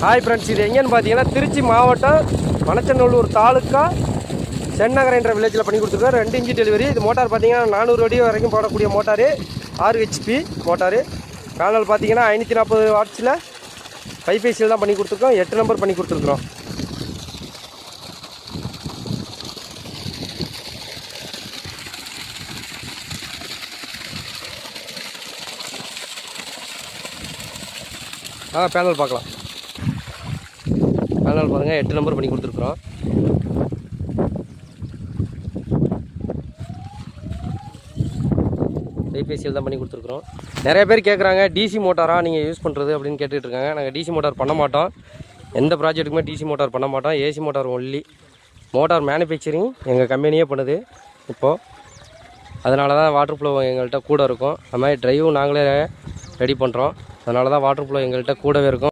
Hi friends, இது எங்கேன்னு பார்த்தீங்கன்னா திருச்சி மாவட்டம் மணச்சநல்லூர் தாலுக்கா சென்னகரை என்ற வில்லேஜில் பண்ணி கொடுத்துருக்கோம். 2 இன்ச்சு டெலிவரி. இது மோட்டார் பார்த்தீங்கன்னா 400 அடி வரைக்கும் போடக்கூடிய மோட்டாரு, 6 HP மோட்டாரு. பேனல் பார்த்தீங்கன்னா 540 வாட்ஸில் கைபேசியில் தான் பண்ணி கொடுத்துருக்கோம். 8 நம்பர் பண்ணி கொடுத்துருக்குறோம். பேனல் பார்க்கலாம். பேனல் பாருங்கள், 8 நம்பர் பண்ணி கொடுத்துருக்குறோம். கைபேசியில் தான் பண்ணி கொடுத்துருக்குறோம். நிறைய பேர் கேட்குறாங்க டிசி மோட்டாராக நீங்கள் யூஸ் பண்ணுறது அப்படின்னு கேட்டுட்டு இருக்காங்க. நாங்கள் டிசி மோட்டார் பண்ண மாட்டோம். எந்த ப்ராஜெக்ட்டுக்குமே டிசி மோட்டார் பண்ண மாட்டோம். AC motor only. Motor manufacturing எங்கள் கம்பெனியே பண்ணுது இப்போது. அதனால தான் வாட்டர் ஃப்ளோ எங்கள்கிட்ட கூட இருக்கும். அது மாதிரி ட்ரைவும் நாங்களே ரெடி பண்ணுறோம். அதனால தான் வாட்டர் ஃப்ளோ எங்கள்கிட்ட கூடவே இருக்கும்.